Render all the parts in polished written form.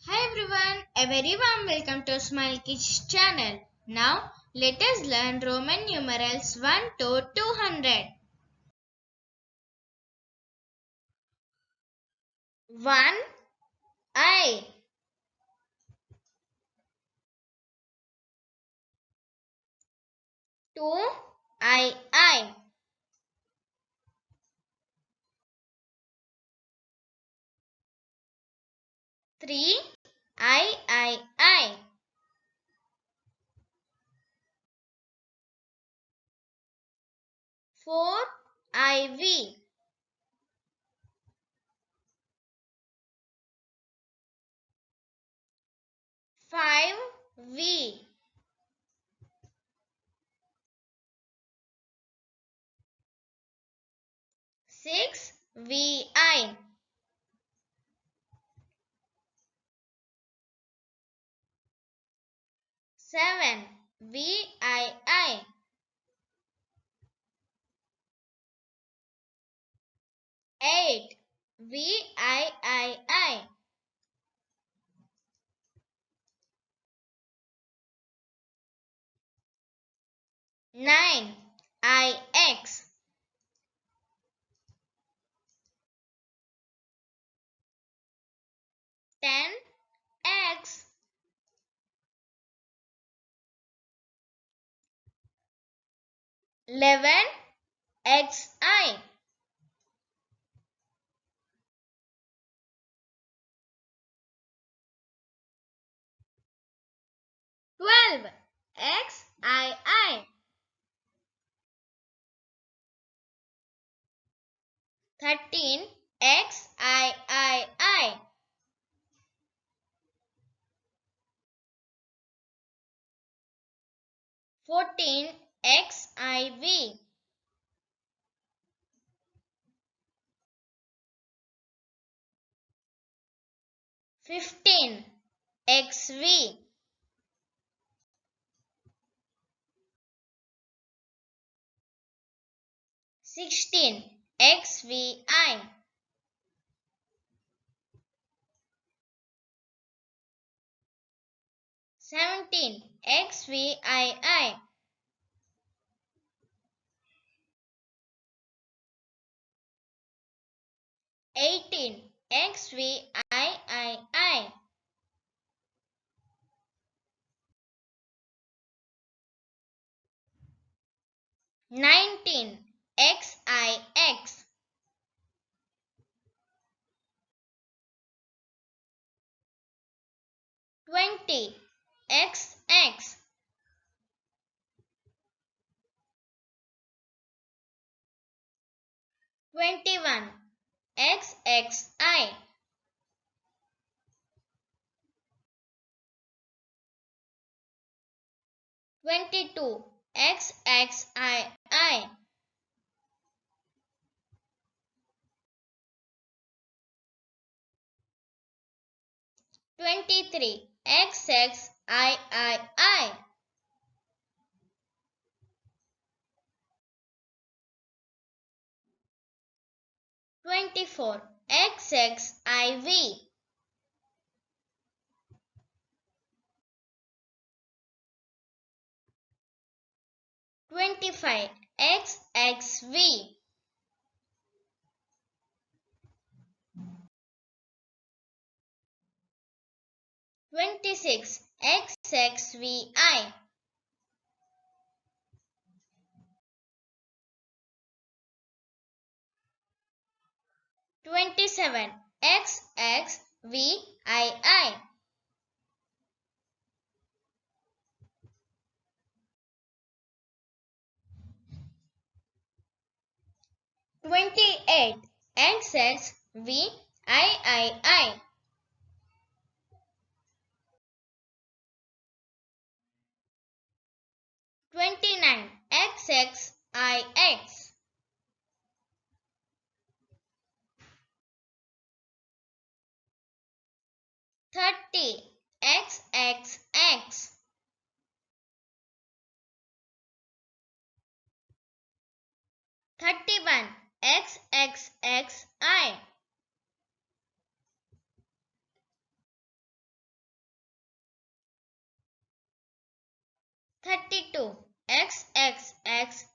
Hi everyone, a very warm welcome to Smile Kids channel. Now let us learn Roman numerals 1 to 200. 1 I, 2 I, 3 I, 4 IV, 5 V, 6 VI, 7 VII, 8 VIII, 9 IX, 10 X, 11 XI, 12 XII, 13 XIII, 14 XIV, 15 XV, 16 XVI, 17 XVII, 18 XVIII, 19 XIX, 20 XX, 21 XXI, 22 XXII, 23 XXIII, 24 XXIV, 25 XXV, 26 XXVI, 27 XXVII, 28 XXVIII, 29 XXIX, 30 XXX, 31 XXXI, 32 XXXII.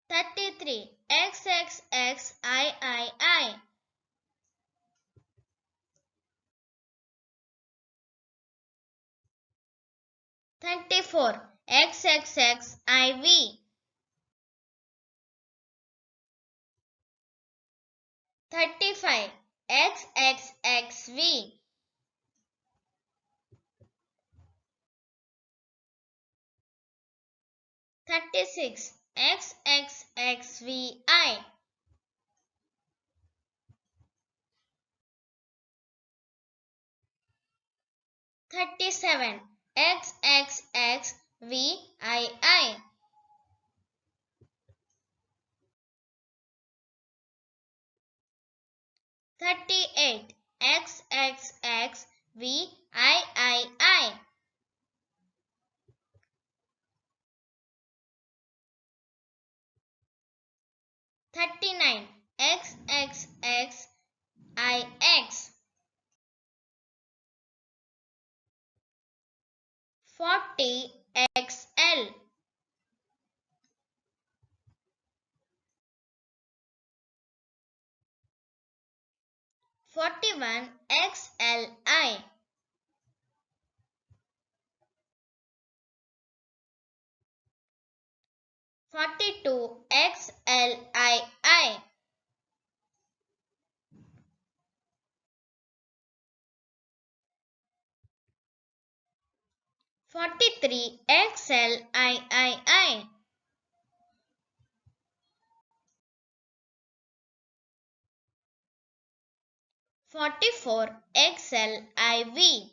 33 XXXIII. 34 XXXIV. 35 XXXV. 36 XXXVI. 37 XXXVII. 38 XXXVIII. 39 XXXIX. 40 XL. 41 XLI. 42 XLII. 43 XLIII. 44 XLIV.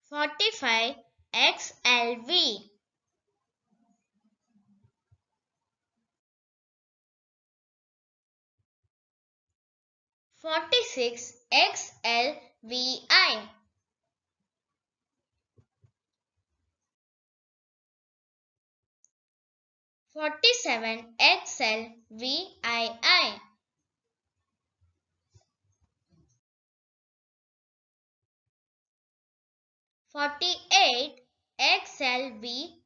45 XLV. 46 XLVI. 47 XLVII. 48 XLVIII.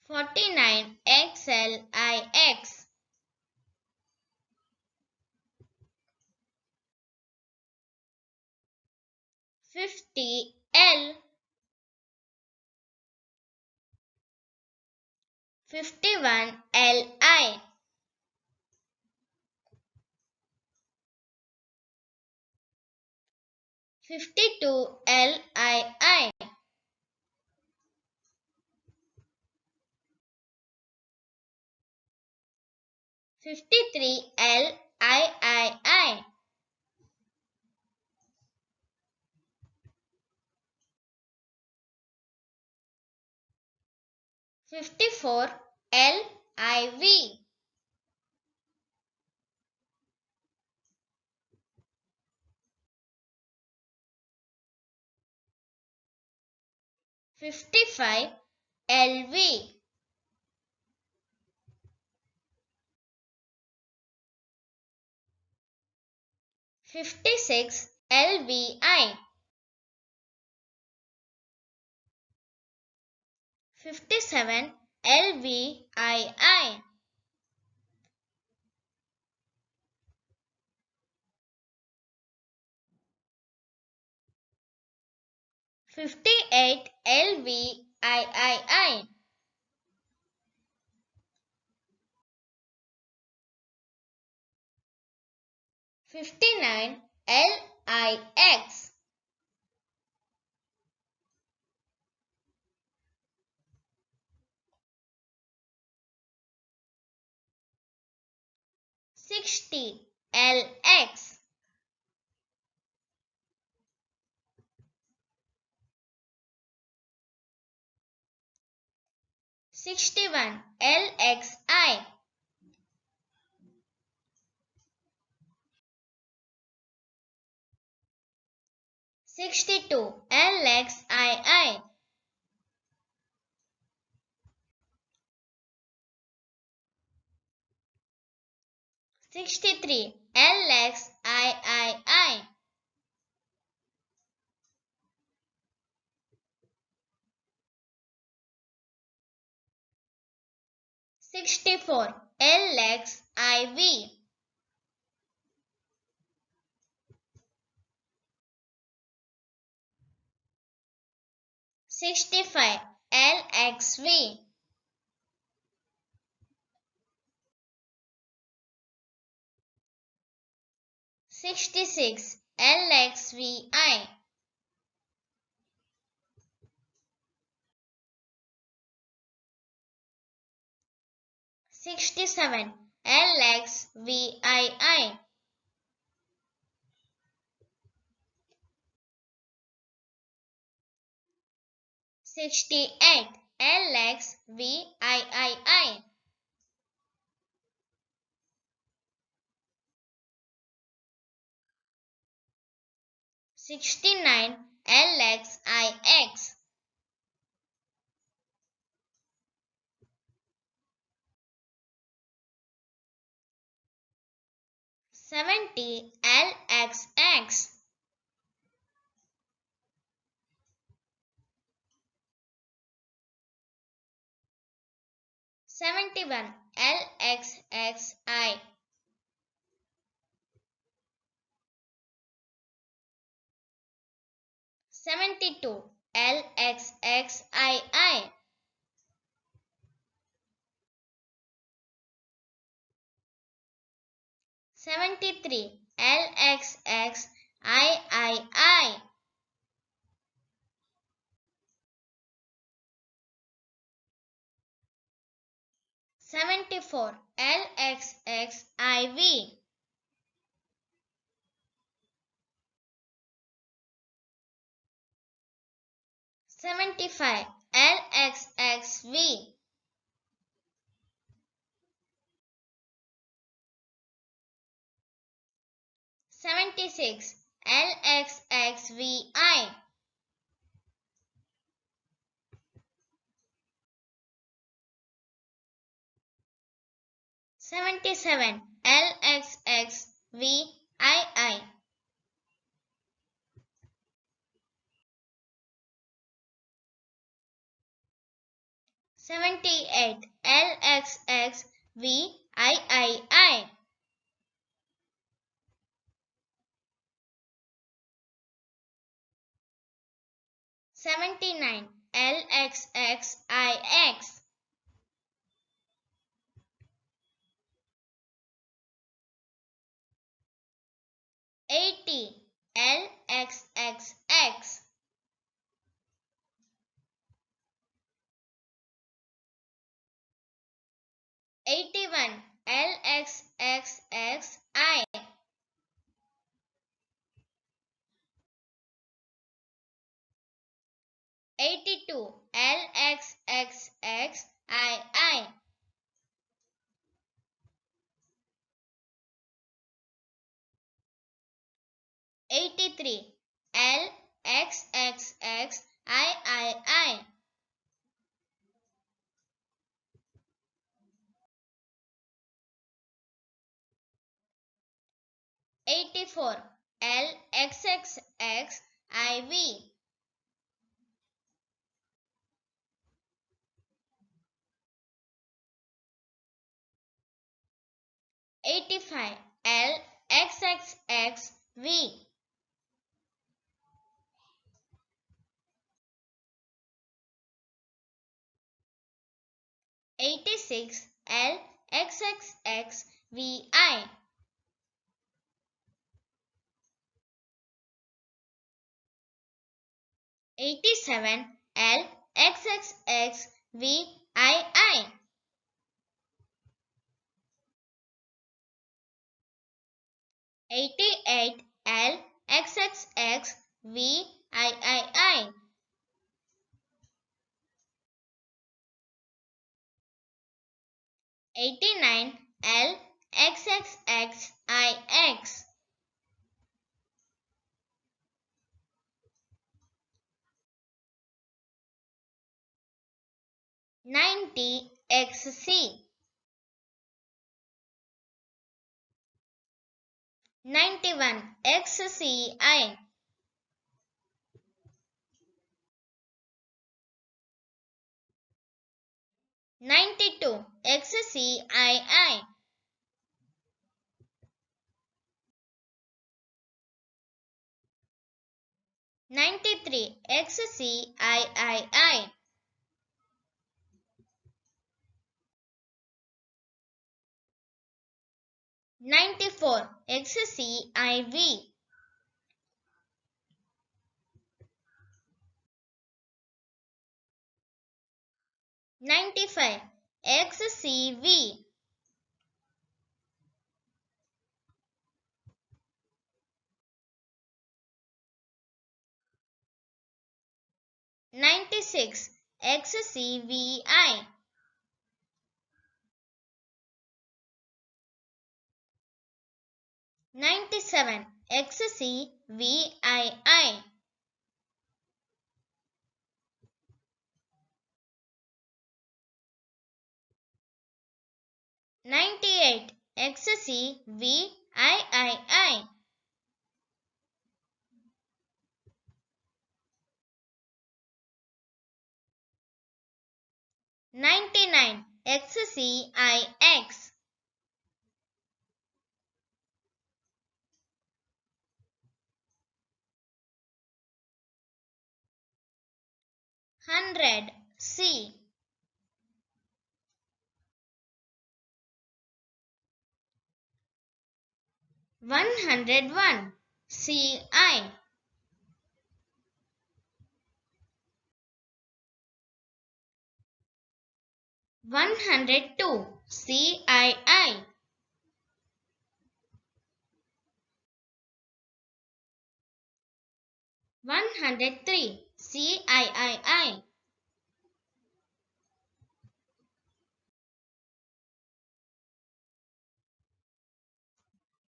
49 XLIX. 50 L. 51 LI. 52 LII. 53 LIII. 54 LIV. 55 LV. 56 LVI. 57 LVII. 58 LVIII. 59 LIX. 60 LX. 61 LXI. 62 LXII. 63 LXIII. 64 LXIV. 65 LXV. 66 LXVI. 67 LXVII. 68 LXVII. 69 LXIX. 70 LXX. 71 LXXI. 72 LXXII. 73 LXXIII. 74 LXXIV. 75 LXXV. 76 LXXVI. 77 LXXVII. 78 LXXVIII. 79 LXXIX. 80 LXXX. 81 LXXXI. 82 LXXXII. 83 LXXXII. 84 LXXXIV. 85 LXXXV. 86 LXXXVI. 87 LXXXVII. 88 LXXXVII. 89 LXXXIX. 90xc, 91xci, 92xcii, 93xcii, 94xciv, 95xcv, 96xcvi, 97xcvii, 98xcvii, 99xcix, 100c, 101ci, 102cii, 103cii,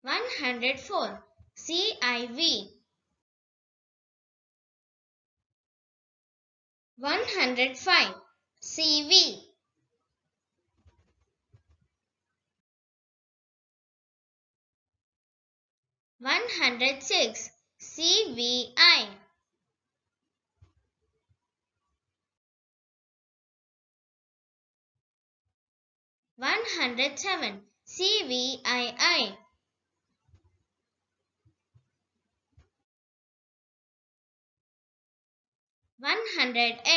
104civ, 105cv, 106cvi, 107cvii, 108cvii,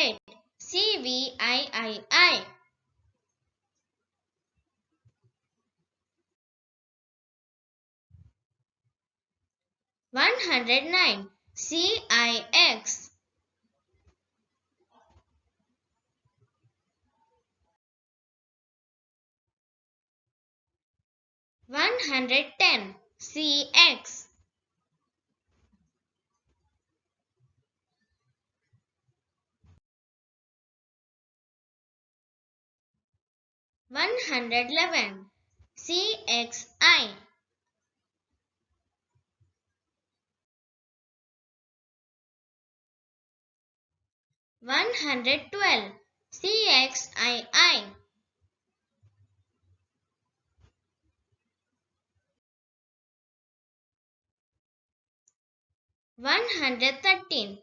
109cix, 110cx, 111cxi, 112cxii, 113cxii,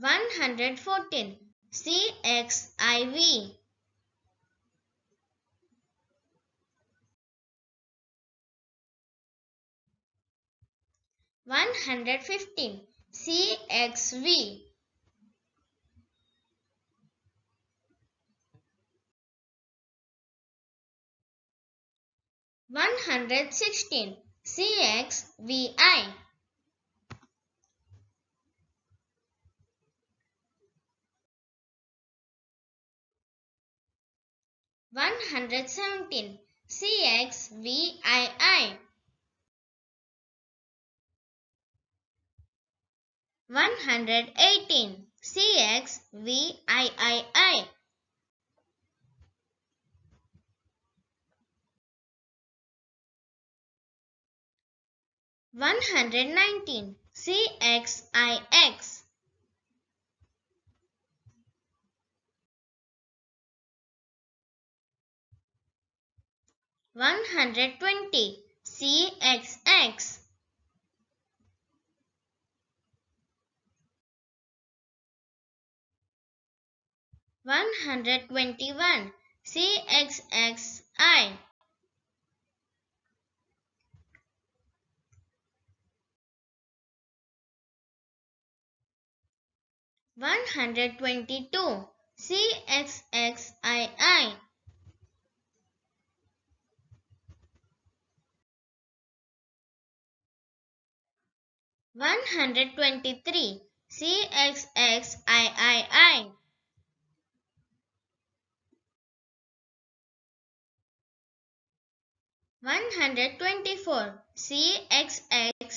114cxiv, 115cxv, 116cxvi, 117cxvii, 118cxvii, 119cxvi, CXIX. 120. CXX. 121. CXXI. 122. CXXII. 123. CXXIII. 124. CXXIV.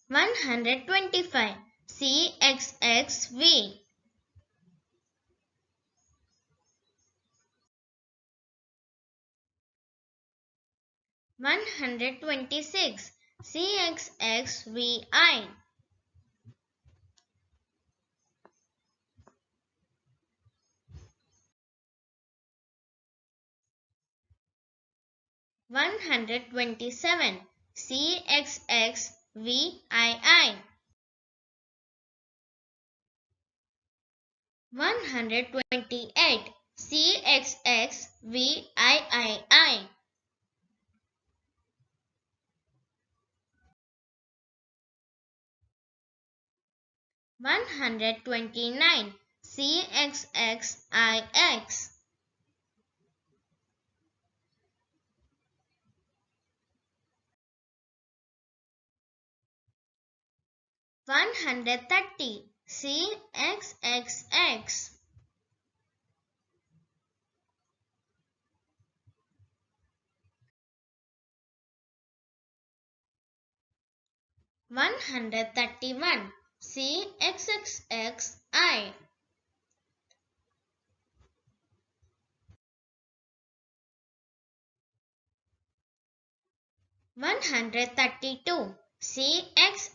125. CXXV. 126. CXXVI. 127. CXXVII. 128. CXXVIII. 129. CXXIX. 130. CXXX. 131. CXXXI. 132. CXXXII.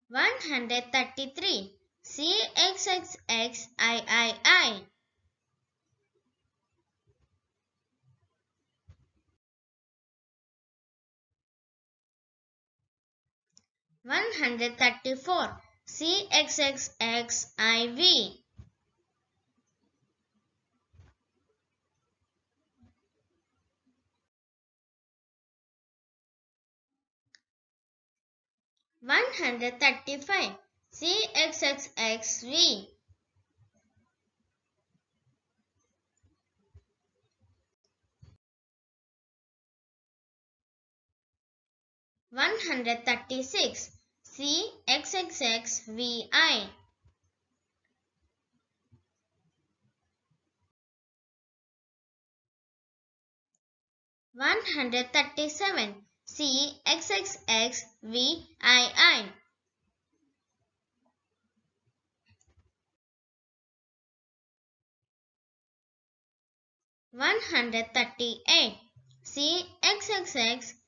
133. CXXXIII. 134. CXXXIV. 135. CXXXV. 136. CXXXVI. 137. CXXXVII. 138. CXXXVIII.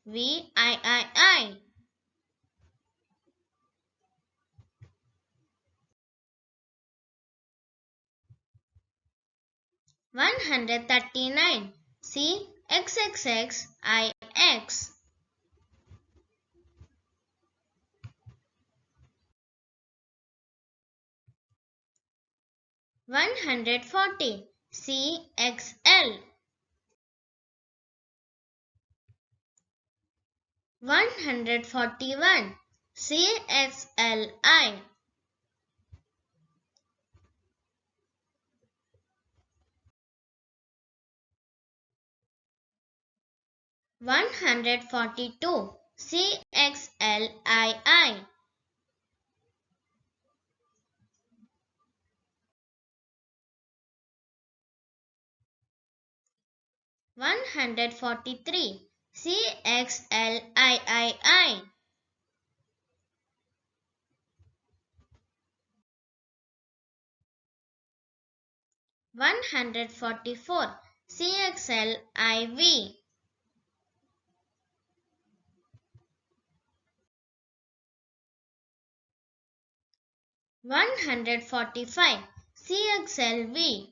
139. CXXXIX. 140. CXL. 141. CXLI. 142. CXLII. 143. CXLIII. 144. CXLIV. 145. CXLV.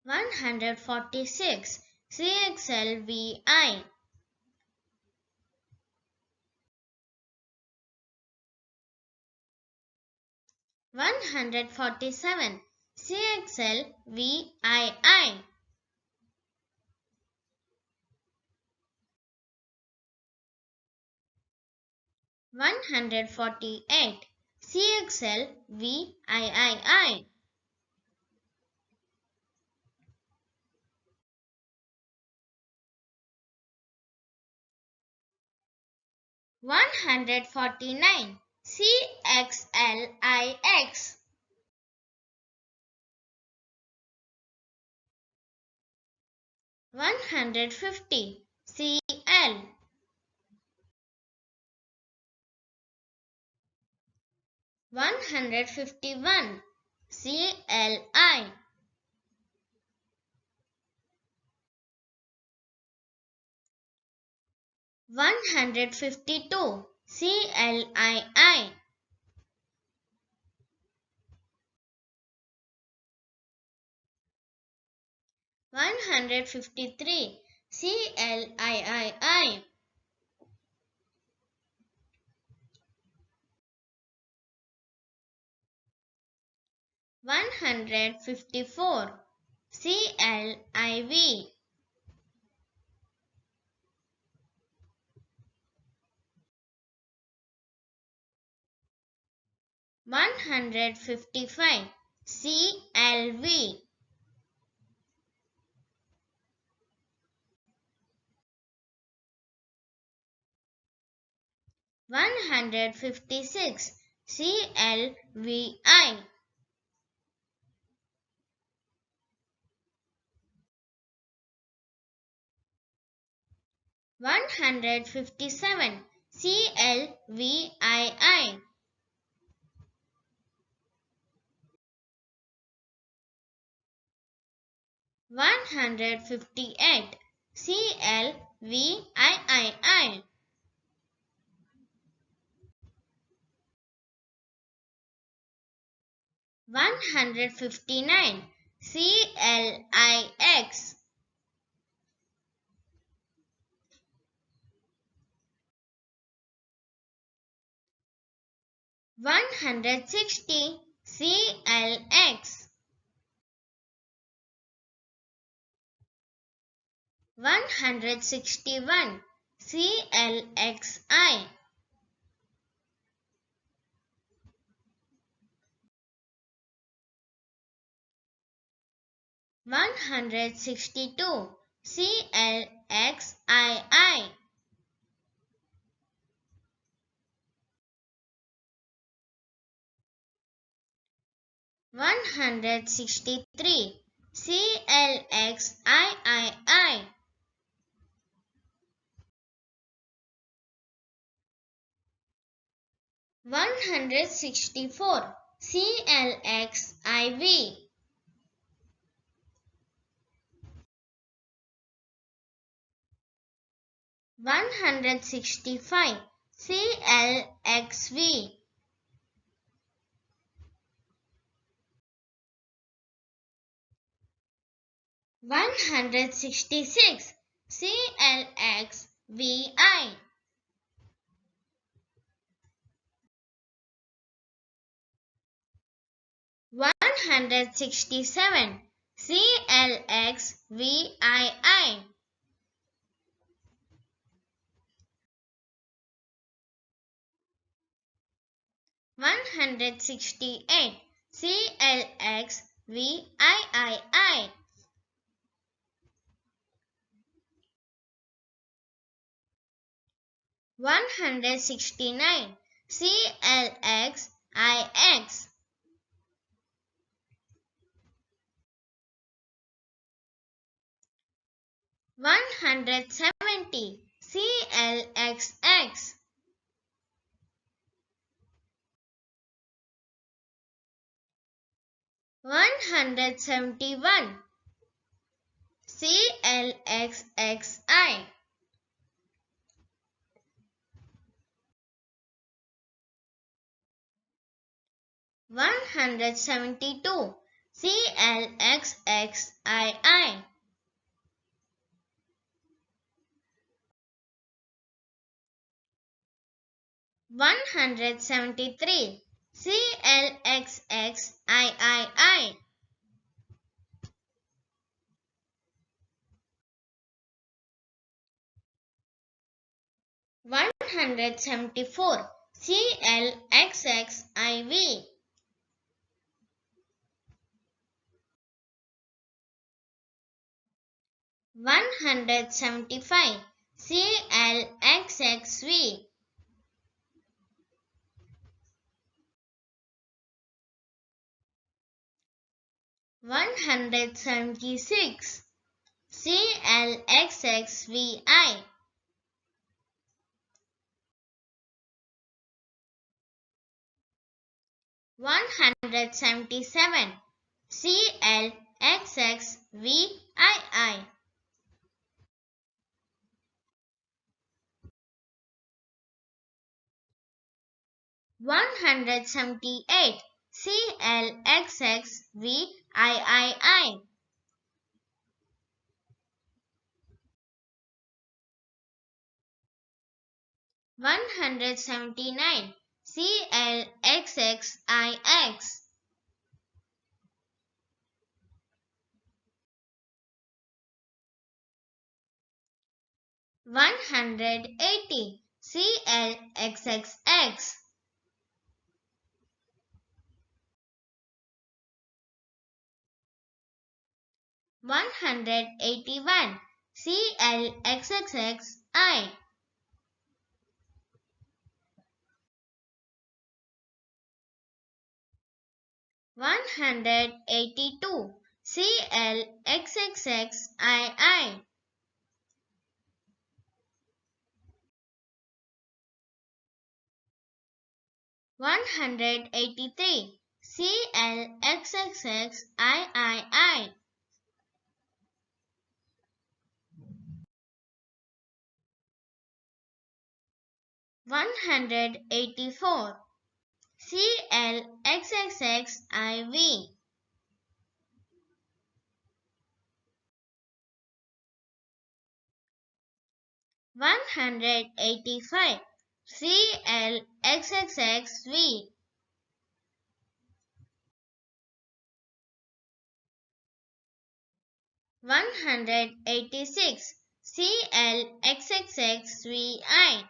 146. CXLVI. 147. CXLVII. 148. CXLVIII. 149. CXLIX. 150. CL. 151. CLI. 152. CLII. 153. CLII. 154. CLIV. 155. CLV. 156. CLVI. 157. CLVII. 158. CLVIII. 159. CLIX. 160. CLX. 161. CLXI. 162. CLXII. 163. CLXIII. 164. CLXIV. 165. CLXV. 166. CLXVI. 167. CLXVII. 168. CLXVIII. 169. CLXIX. 170 CLXX. 171 CLXXI. 172 CLXXII. 173 CLXXIII. 174 CLXXIV. 175 CLXXV. 176 CLXXVI. 177 CLXXVII. 178 CLXXVIII. 179 CLXXIX. 180 CLXXX. 181 CLXXXI. 182 CLXXXII. 183 CLXXXII. 184 CLXXXIV. 185 CLXXXV. 186 CLXXXVI.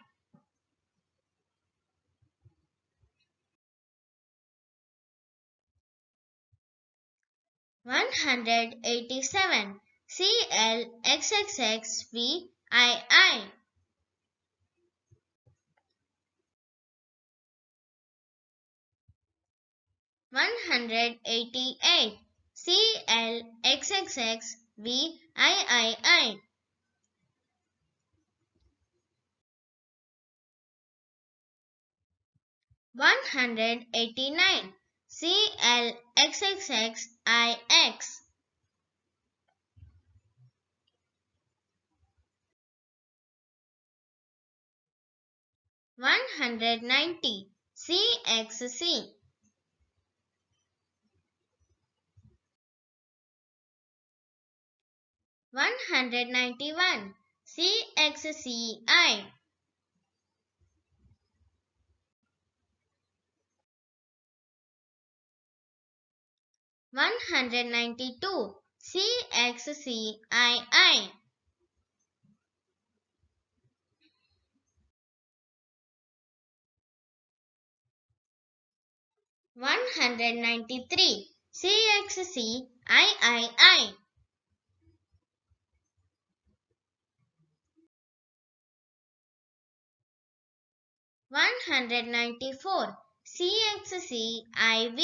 187 CLXXXVII. 188 CLXXXVII. 189 CLXXXIX. 190 CXC. 191 CXCI. 192 CXCII. 193 CXCIII. 194 CXCIV.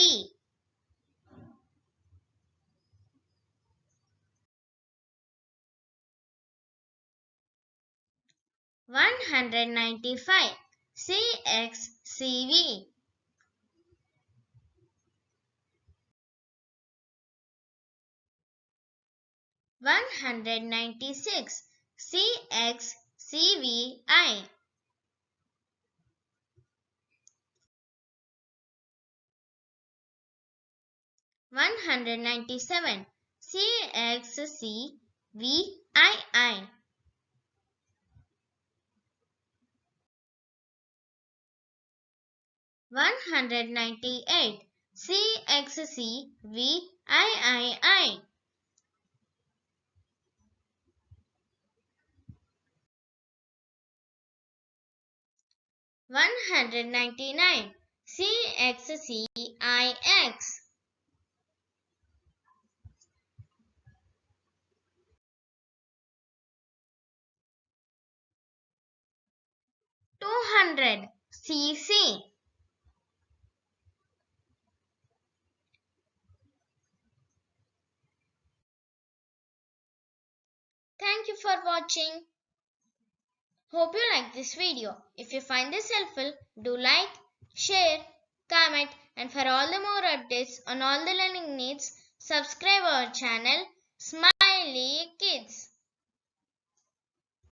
195 CXCV. 196 CXCVI. 197 CXCVII. 198 CXCVIII. 199 CXCIX. 200 CC. Thank you for watching. Hope you like this video. If you find this helpful, do like, share, comment, and for all the more updates on all the learning needs, subscribe our channel Smiley Kids.